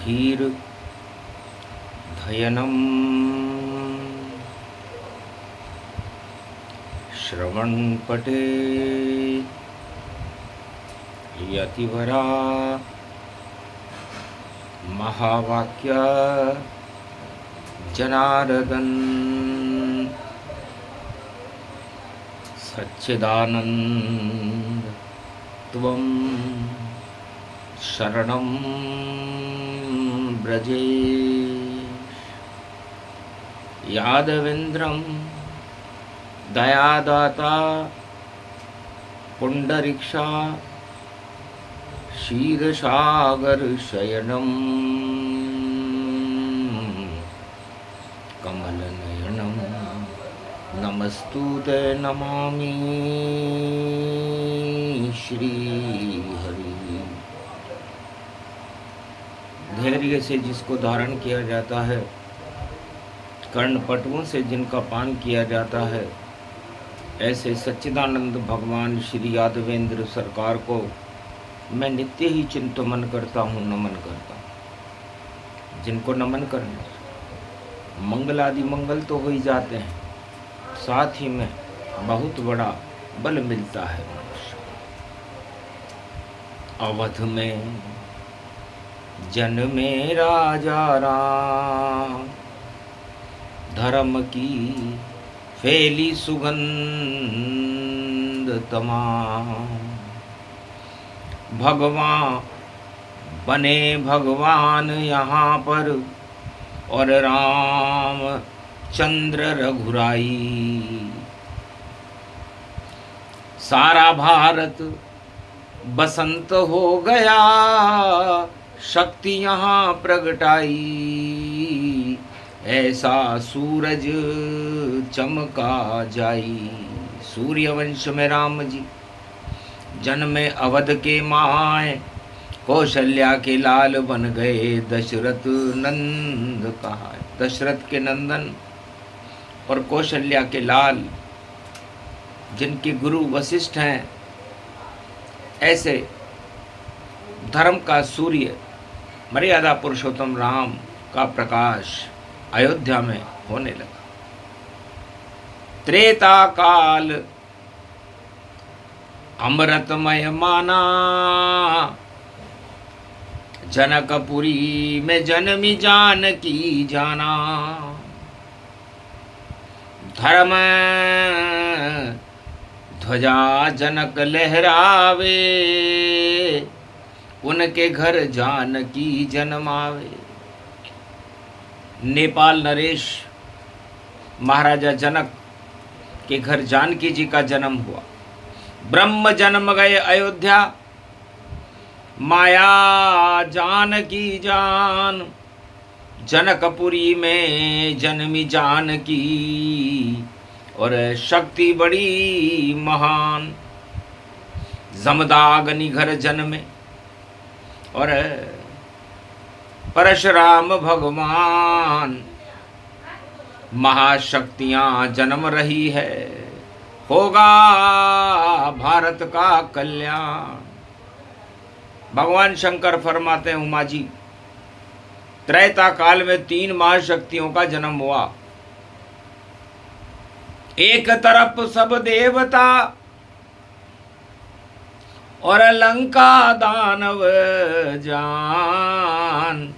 धीर धयनम श्रवणपटे यतिवरा महावाक्य जनार्दन सच्चिदानंद त्वं शरणं ब्रजे यादवेन्द्रं दयादाता पुंडरीक्षा क्षीरसागर शयनम कमलनयनम नमस्तुते नमामि श्री हरि। धैर्य से जिसको धारण किया जाता है, कर्णपटुओं से जिनका पान किया जाता है, ऐसे सच्चिदानंद भगवान श्री यादवेंद्र सरकार को मैं नित्य ही चिंतन करता हूँ, नमन करता हूँ। जिनको नमन करने मंगल आदि मंगल तो हो ही जाते हैं, साथ ही में बहुत बड़ा बल मिलता है मनुष्य। अवध में जन्मे राजा राम, धर्म की फैली सुगंध तमाम। भगवान बने भगवान यहाँ पर, और राम चंद्र रघुराई। सारा भारत बसंत हो गया, शक्ति यहाँ प्रगटाई। ऐसा सूरज चमका जाई। सूर्यवंश में राम जी जन्मे अवध के माए, कौशल्या के लाल बन गए दशरथ नंद कहाए। दशरथ के नंदन और कौशल्या के लाल, जिनके गुरु वशिष्ठ हैं, ऐसे धर्म का सूर्य मर्यादा पुरुषोत्तम राम का प्रकाश अयोध्या में होने लगा। त्रेता काल अमृतमय माना, जनकपुरी में जन्मी जानकी जाना। धर्म ध्वजा जनक लहरावे, उनके घर जानकी जन्मावे। नेपाल नरेश महाराजा जनक के घर जानकी जी का जन्म हुआ। ब्रह्म जन्म गए अयोध्या, माया जानकी जान। जनकपुरी में जन्मी जानकी, और शक्ति बड़ी महान। जमदाग्नि घर जन्मे, और परशुराम भगवान। महाशक्तियां जन्म रही है, होगा भारत का कल्याण। भगवान शंकर फरमाते हैं, उमा जी, त्रेता काल में 3 महाशक्तियों का जन्म हुआ। एक तरफ सब देवता, और लंका दानव जान।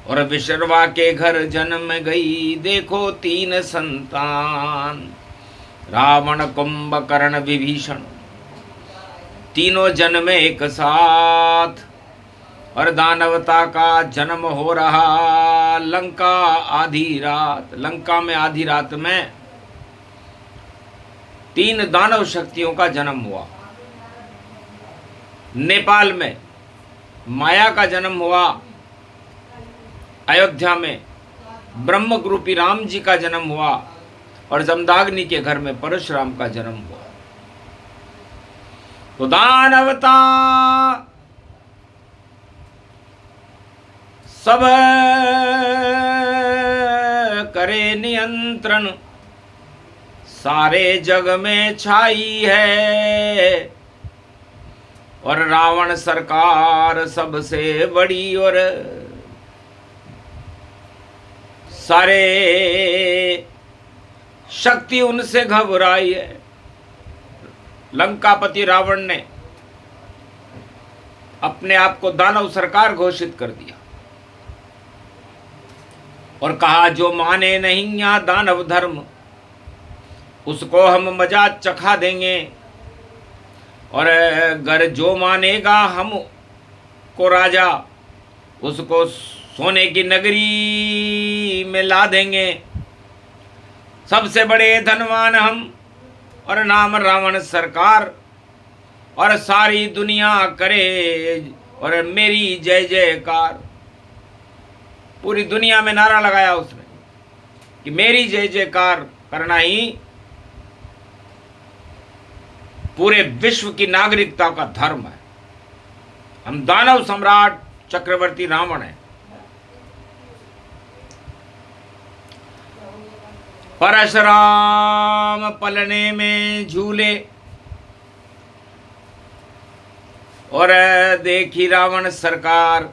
और विश्रवा के घर जन्म गई देखो 3 संतान। रावण कुंभकर्ण विभीषण, तीनों जन्म एक साथ। और दानवता का जन्म हो रहा लंका आधी रात। लंका में आधी रात में 3 दानव शक्तियों का जन्म हुआ। नेपाल में माया का जन्म हुआ। अयोध्या में ब्रह्म रूपी राम जी का जन्म हुआ। और जमदाग्नि के घर में परशुराम का जन्म हुआ। तो दानवता सब करे नियंत्रण, सारे जग में छाई है। और रावण सरकार सबसे बड़ी, और सारे शक्ति उनसे घबराई है। लंकापति रावण ने अपने आप को दानव सरकार घोषित कर दिया और कहा, जो माने नहीं यहाँ दानव धर्म उसको हम मजा चखा देंगे, और अगर जो मानेगा हम को राजा उसको सोने की नगरी में ला देंगे। सबसे बड़े धनवान हम, और नाम रावण सरकार, और सारी दुनिया करे और मेरी जय जयकार। पूरी दुनिया में नारा लगाया उसने कि मेरी जय जयकार करना ही पूरे विश्व की नागरिकता का धर्म है। हम दानव सम्राट चक्रवर्ती रावण है। परशुराम पलने में झूले, और देखी रावण सरकार,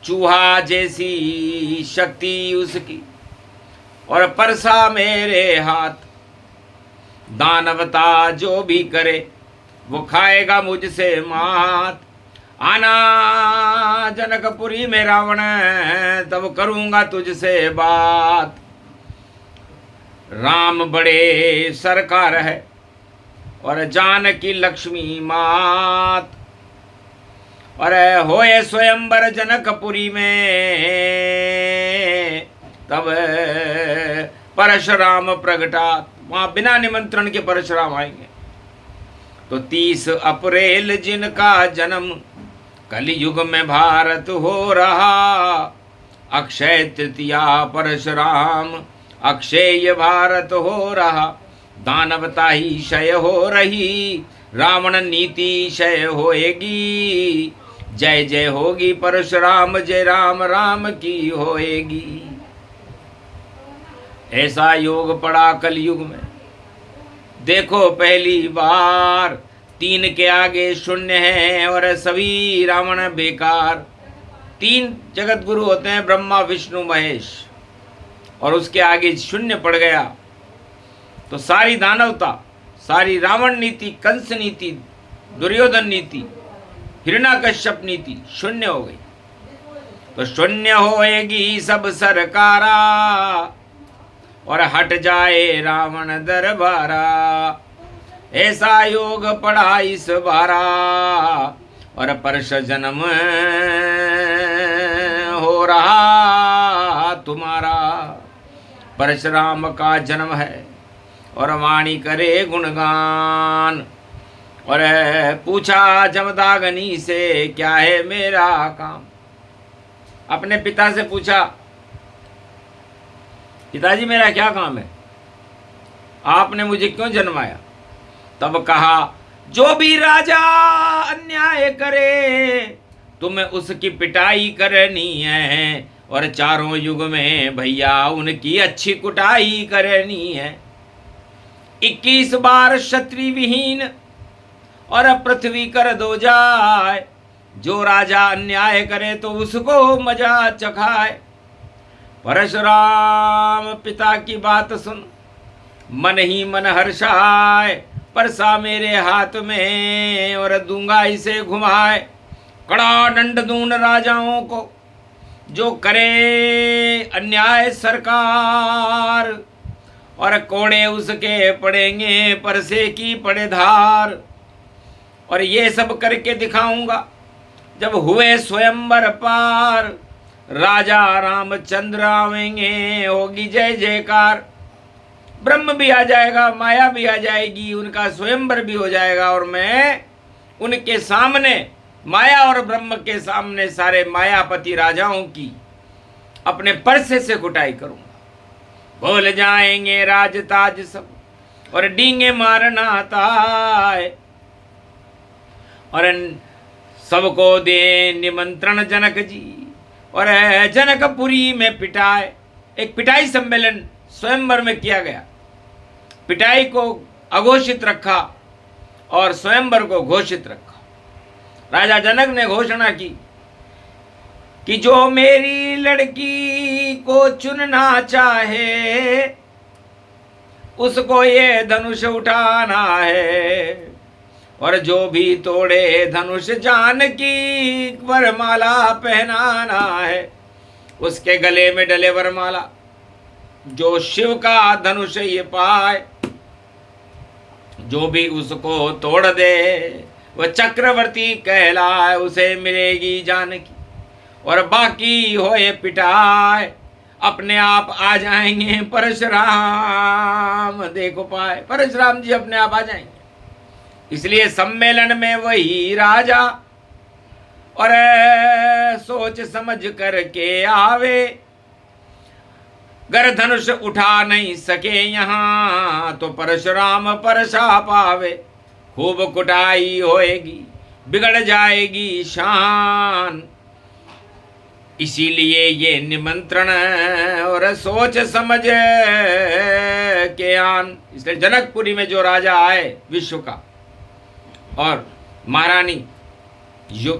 चूहा जैसी शक्ति उसकी, और परसा मेरे हाथ। दानवता जो भी करे वो खाएगा मुझसे मात। आना जनकपुरी में रावण, तब करूंगा तुझसे बात। राम बड़े सरकार है और जानकी लक्ष्मी मात, और होए स्वयंवर जनकपुरी में, तब परशुराम प्रगटा। वहां बिना निमंत्रण के परशुराम आएंगे। तो 30 अप्रैल जिनका जन्म, कलयुग में भारत हो रहा। अक्षय तृतीया परशुराम, अक्षय भारत हो रहा। दानवता ही क्षय हो रही, रावण नीति क्षय होएगी। जय जय होगी परशुराम, जय राम राम की होएगी। ऐसा योग पड़ा कलयुग में, देखो पहली बार। 3 के आगे शून्य है और सभी रावण बेकार। 3 जगत गुरु होते हैं, ब्रह्मा विष्णु महेश, और उसके आगे शून्य पड़ गया तो सारी दानवता, सारी रावण नीति, कंस नीति, दुर्योधन नीति, हिरण्याकश्यप नीति शून्य हो गई। तो शून्य होएगी सब सरकारा, और हट जाए रावण दरबारा। ऐसा योग पड़ा इस बारा, और परश जन्म हो रहा तुम्हारा। परशुराम का जन्म है और वाणी करे गुणगान। और पूछा जमदाग्नि से, क्या है मेरा काम। अपने पिता से पूछा, पिताजी मेरा क्या काम है, आपने मुझे क्यों जन्माया। तब कहा, जो भी राजा अन्याय करे तुम्हें उसकी पिटाई करनी है, और चारों युग में भैया उनकी अच्छी कुटाई करनी है। 21 बार क्षत्रिय विहीन और पृथ्वी कर दो जाए। जो राजा अन्याय करे तो उसको मजा चखाए। परशुराम पिता की बात सुन, मन ही मन हर्षाए। परसा मेरे हाथ में और दूंगा इसे घुमाए। कड़ा दंड दून राजाओं को जो करे अन्याय सरकार, और कोड़े उसके पड़ेंगे परसे की पड़े धार। और ये सब करके दिखाऊंगा जब हुए स्वयंवर पार। राजा रामचंद्र आवेंगे, होगी जय जयकार। ब्रह्म भी आ जाएगा, माया भी आ जाएगी, उनका स्वयंवर भी हो जाएगा, और मैं उनके सामने, माया और ब्रह्म के सामने, सारे मायापति राजाओं की अपने परसे से कुटाई करूंगा। भूल जाएंगे राज ताज सब, और डींगे मारना ताय। और सबको दे निमंत्रण जनक जी, और जनकपुरी में पिटाए। एक पिटाई सम्मेलन स्वयंवर में किया गया। पिटाई को अघोषित रखा और स्वयंवर को घोषित रखा। राजा जनक ने घोषणा की कि जो मेरी लड़की को चुनना चाहे उसको ये धनुष उठाना है, और जो भी तोड़े धनुष जानकी वरमाला पहनाना है। उसके गले में डले वरमाला, जो शिव का धनुष ये पाए, जो भी उसको तोड़ दे वह चक्रवर्ती कहलाए, उसे मिलेगी जानकी। और बाकी होए पिटाए अपने आप आ जाएंगे परशुराम। देखो पाए, परशुराम जी अपने आप आ जाएंगे। इसलिए सम्मेलन में वही राजा और सोच समझ करके आवे, गर धनुष उठा नहीं सके यहाँ तो परशुराम परशा पावे। खूब कुटाई होएगी, बिगड़ जाएगी शान, इसीलिए ये निमंत्रण और सोच समझ के आन। इसलिए जनकपुरी में जो राजा आए विश्व का, और महारानी जो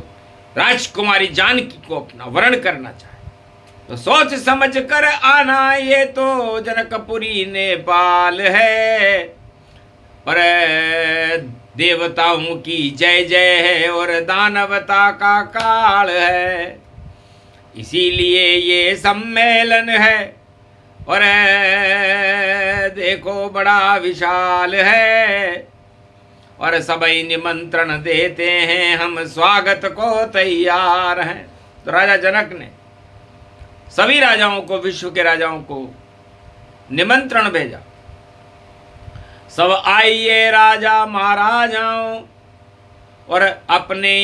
राजकुमारी जानकी को अपना वर्ण करना चाहे तो सोच समझ कर आना। ये तो जनकपुरी नेपाल है, पर देवताओं की जय जय है और दानवता का काल है। इसीलिए ये सम्मेलन है और देखो बड़ा विशाल है, और सभी निमंत्रण देते हैं, हम स्वागत को तैयार हैं। तो राजा जनक ने सभी राजाओं को, विश्व के राजाओं को निमंत्रण भेजा। सब आइए राजा महाराजाओं और अपनी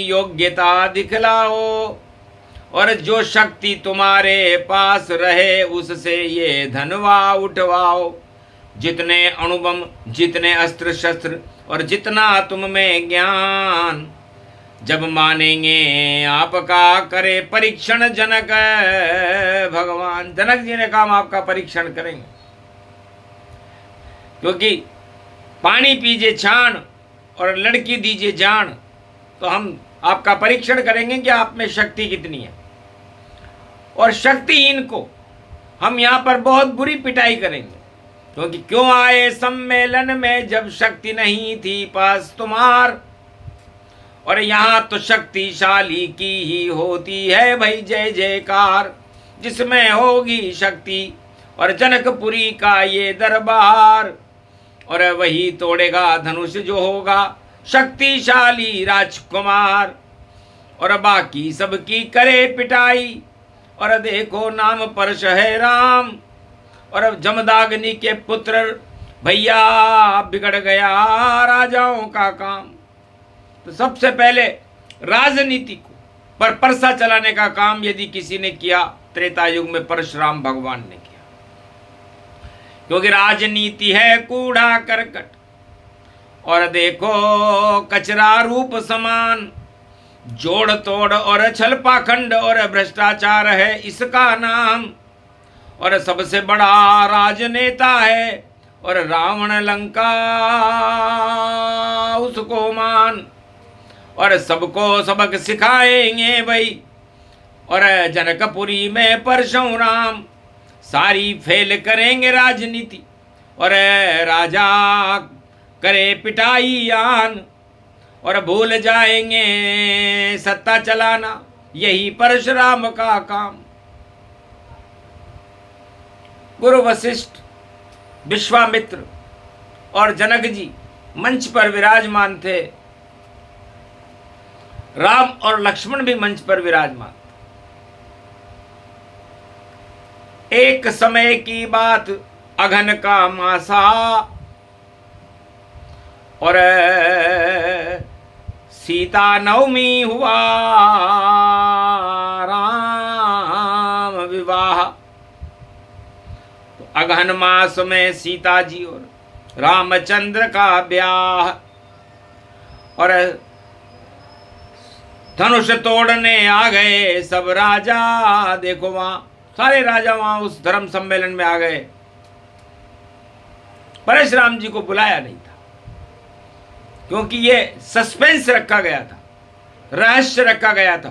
योग्यता दिखलाओ, और जो शक्ति तुम्हारे पास रहे उससे ये धनवा उठवाओ। जितने अणुबम, जितने अस्त्र शस्त्र और जितना तुम में ज्ञान, जब मानेंगे आपका करे परीक्षण जनक भगवान। जनक जी ने कहा हम आपका परीक्षण करेंगे, क्योंकि पानी पीजिए छान और लड़की दीजिए जान, तो हम आपका परीक्षण करेंगे कि आप में शक्ति कितनी है। और शक्तिहीन को हम यहाँ पर बहुत बुरी पिटाई करेंगे, क्योंकि क्यों आए सम्मेलन में जब शक्ति नहीं थी पास तुम्हार। और यहाँ तो शक्तिशाली की ही होती है भाई जय जयकार, जिसमें होगी शक्ति और जनकपुरी का ये दरबार। और वही तोड़ेगा धनुष जो होगा शक्तिशाली राजकुमार, और बाकी सबकी करे पिटाई। और देखो नाम परश है राम, और जमदाग्नि के पुत्र भैया बिगड़ गया राजाओं का काम। तो सबसे पहले राजनीति को पर परसा चलाने का काम यदि किसी ने किया, त्रेता युग में परशुराम भगवान ने किया। क्योंकि राजनीति है कूड़ा करकट, और देखो कचरा रूप समान, जोड़ तोड़ और छल पाखंड और भ्रष्टाचार है इसका नाम। और सबसे बड़ा राजनेता है, और रावण लंका उसको मान। और सबको सबक सिखाएंगे भाई, और जनकपुरी में परशुराम सारी फेल करेंगे राजनीति, और राजा करे पिटाई आन, और भूल जाएंगे सत्ता चलाना, यही परशुराम का काम। गुरु वशिष्ठ, विश्वामित्र और जनक जी मंच पर विराजमान थे। राम और लक्ष्मण भी मंच पर विराजमान थे। एक समय की बात अघन का मासा, और सीता नवमी हुआ राम विवाह। तो अगहन मास में सीता जी और रामचंद्र का ब्याह, और धनुष तोड़ने आ गए सब राजा। देखो वहां सारे राजा वहां उस धर्म सम्मेलन में आ गए। परशुराम जी को बुलाया नहीं था, क्योंकि ये सस्पेंस रखा गया था, रहस्य रखा गया था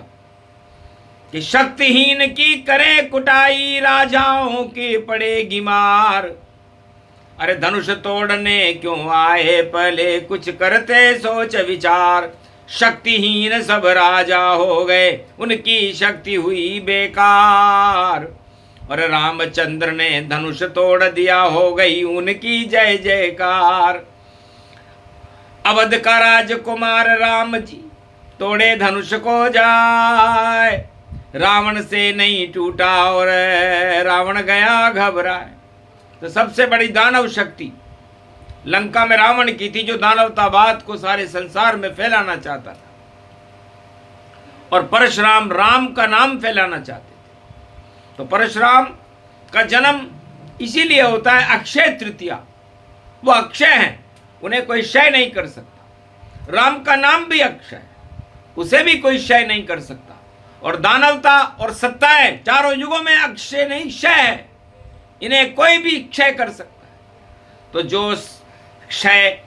कि शक्तिहीन की करे कुटाई, राजाओं की पड़ेगी मार। अरे धनुष तोड़ने क्यों आए, पहले कुछ करते सोच विचार। शक्तिहीन सब राजा हो गए, उनकी शक्ति हुई बेकार। और रामचंद्र ने धनुष तोड़ दिया, हो गई उनकी जय जयकार। अवध का राजकुमार राम जी तोड़े धनुष को जाए, रावण से नहीं टूटा और रावण गया घबराए। तो सबसे बड़ी दानव शक्ति लंका में रावण की थी, जो दानवतावाद को सारे संसार में फैलाना चाहता था, और परशुराम राम का नाम फैलाना चाहते थे। तो परशुराम का जन्म इसीलिए होता है अक्षय तृतीया। वो अक्षय हैं, उन्हें कोई क्षय नहीं कर सकता। राम का नाम भी अक्षय है, उसे भी कोई क्षय नहीं कर सकता। और दानवता और सत्ताएं चारों युगों में अक्षय नहीं क्षय है, इन्हें कोई भी क्षय कर सकता है। तो जो क्षय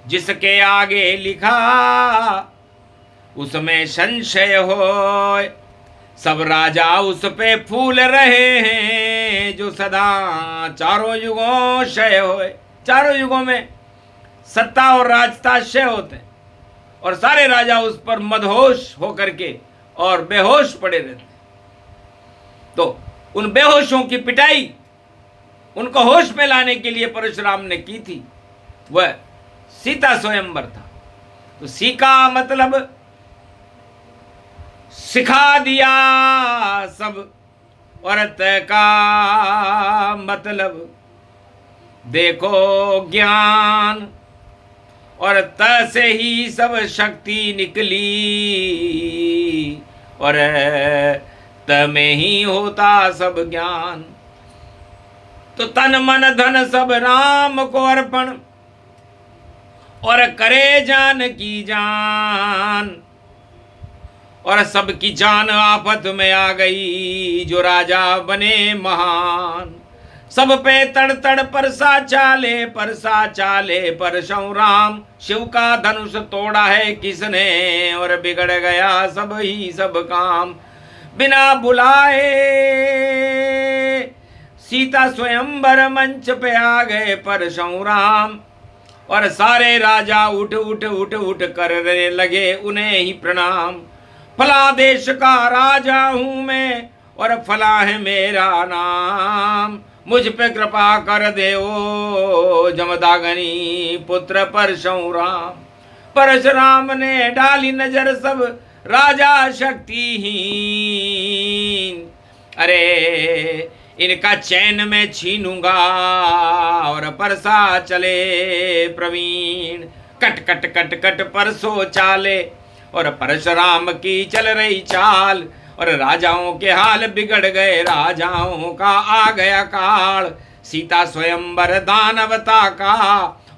जिसके आगे लिखा, उसमें संशय हो। सब राजा उस पे फूल रहे हैं, जो सदा चारों युगों क्षय होए। चारों युगों में सत्ता और राजता क्षय होते हैं, और सारे राजा उस पर मदहोश होकर के और बेहोश पड़े रहते हैं। तो उन बेहोशों की पिटाई उनको होश में लाने के लिए परशुराम ने की थी, वह सीता स्वयंवर था। तो सीका मतलब सिखा दिया सब, और त का मतलब देखो ज्ञान, और त से ही सब शक्ति निकली, और त में ही होता सब ज्ञान। तो तन मन धन सब राम को अर्पण, और करे जान की जान। और सबकी जान आफत में आ गई, जो राजा बने महान। सब पे तड़ तड़ परसा चाले, परसा चाले परशु राम। शिव का धनुष तोड़ा है किसने, और बिगड़ गया सब ही सब काम। बिना बुलाए सीता स्वयंवर मंच पे आ गए परशु राम। और सारे राजा उठ उठ उठ उठ करने लगे उन्हें ही प्रणाम। फला देश का राजा हूं मैं, और फला है मेरा नाम। मुझ पे कृपा कर दे ओ जमदाग्नि पुत्र परशुराम। परशुराम ने डाली नजर सब राजा शक्तिहीन। अरे इनका चैन में छीनूंगा, और परसा चले Praveen. Cut cut cut cut परसो चाले, और परशुराम की चल रही चाल। और राजाओं के हाल बिगड़ गए, राजाओं का आ गया काल। सीता स्वयंवर दानवता का,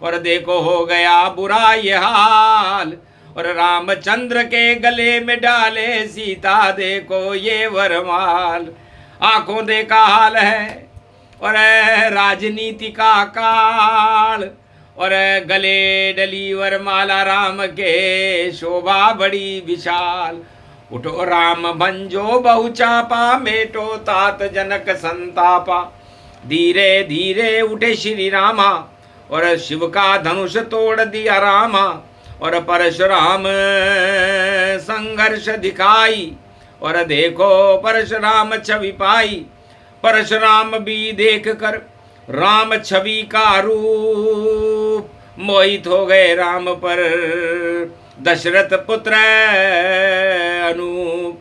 और देखो हो गया बुरा ये हाल। और रामचंद्र के गले में डाले सीता, देखो ये वरमाल। आंखों देखा हाल है, और राजनीति का काल। और गले डली वरमाला राम के, शोभा बड़ी विशाल। उठो राम भंजो बहु चापा, मेटो तात जनक संतापा। धीरे धीरे उठे श्री रामा, और शिव का धनुष तोड़ दिया रामा। और परशुराम संघर्ष दिखाई, और देखो परशुराम छवि पाई। परशुराम भी देख कर राम छवि का रूप, मोहित हो गए राम पर दशरथ पुत्र अनूप।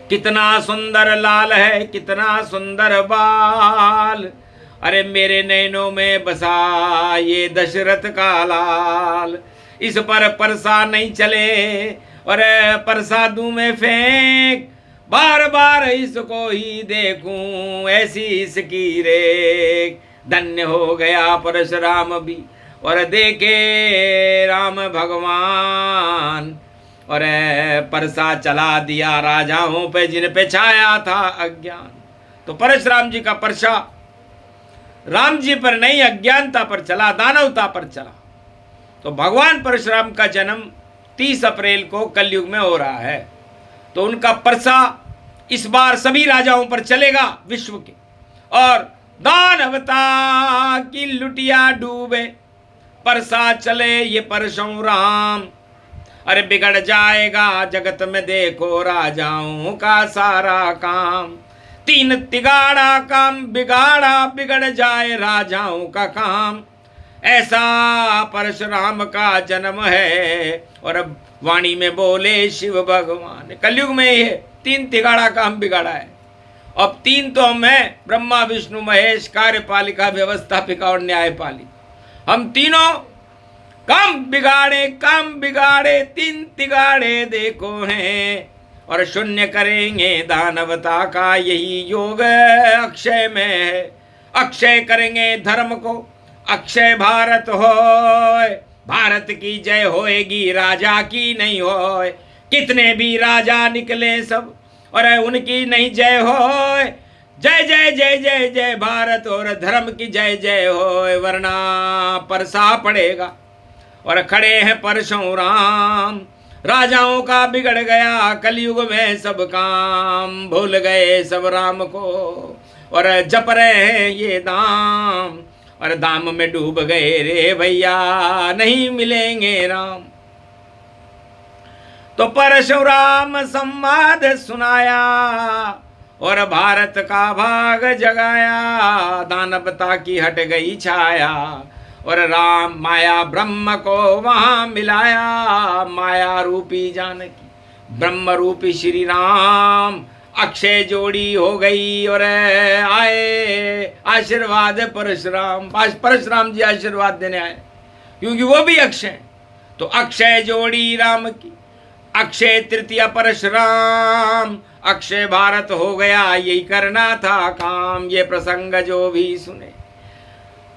कितना सुंदर लाल है, कितना सुंदर बाल। अरे मेरे नैनों में बसा ये दशरथ का लाल। इस पर परसा नहीं चले, और परसादू में फेंक। बार बार इसको ही देखूं, ऐसी इसकी रेख। धन्य हो गया परशुराम भी, और देखे राम भगवान। और परसा चला दिया राजाओं पे, जिन पे छाया था अज्ञान। तो परशुराम जी का परसा राम जी पर नहीं, अज्ञानता पर चला, दानवता पर चला। तो भगवान परशुराम का जन्म 30 अप्रैल को कलयुग में हो रहा है। तो उनका परसा इस बार सभी राजाओं पर चलेगा विश्व के, और दानवता की लुटिया डूबे, परसा चले ये परशुराम। अरे बिगड़ जाएगा जगत में देखो राजाओं का सारा काम। तीन तिगाड़ा काम बिगाड़ा, बिगड़ जाए राजाओं का काम। ऐसा परशुराम का जन्म है। और अब वाणी में बोले शिव भगवान, कलयुग में ये 3 तिगाड़ा काम बिगाड़ा है। अब 3 तो हम हैं, ब्रह्मा विष्णु महेश, कार्यपालिका व्यवस्थापिका और न्यायपालिका। हम तीनों काम बिगाड़े 3 तिगाड़े देखो हैं। और शून्य करेंगे दानवता का यही योग अक्षय में है। अक्षय करेंगे धर्म को, अक्षय भारत होए। भारत की जय होएगी, राजा की नहीं होए। कितने भी राजा निकले सब, और उनकी नहीं जय होए। जय जय जय जय जय भारत, और धर्म की जय जय होए, वरना परसा पड़ेगा। और खड़े हैं परशुराम, राजाओं का बिगड़ गया कलयुग में सब काम। भूल गए सब राम को, और जप रहे हैं ये दाम। और दाम में डूब गए रे भैया, नहीं मिलेंगे राम। तो परशुराम संवाद सुनाया, और भारत का भाग जगाया। दानवता की हट गई छाया, और राम माया ब्रह्म को वहां मिलाया। माया रूपी जानकी, ब्रह्म रूपी श्री राम, अक्षय जोड़ी हो गई। और आए आशीर्वाद परशुराम, परशुराम जी आशीर्वाद देने आए, क्योंकि वो भी अक्षय। तो अक्षय जोड़ी राम की, अक्षय तृतीया परशुराम, अक्षय भारत हो गया, यही करना था काम। ये प्रसंग जो भी सुने,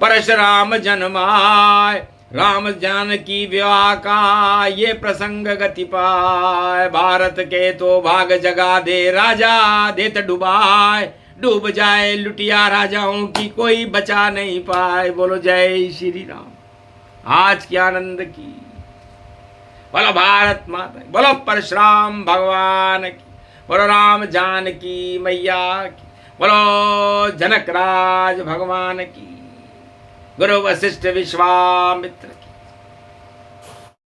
परशुराम जन्माय, राम जानकी विवाह का ये प्रसंग गति पाए। भारत के तो भाग जगा दे, राजा देत डुबाए। डूब जाए लुटिया राजाओं की, कोई बचा नहीं पाए। बोलो जय श्री राम, आज की आनंद की। बोलो भारत माता, बोलो परशुराम भगवान की, बोलो राम जानकी मैया की, बोलो जनक राज भगवान की, गुरु वशिष्ठ विश्वामित्र की।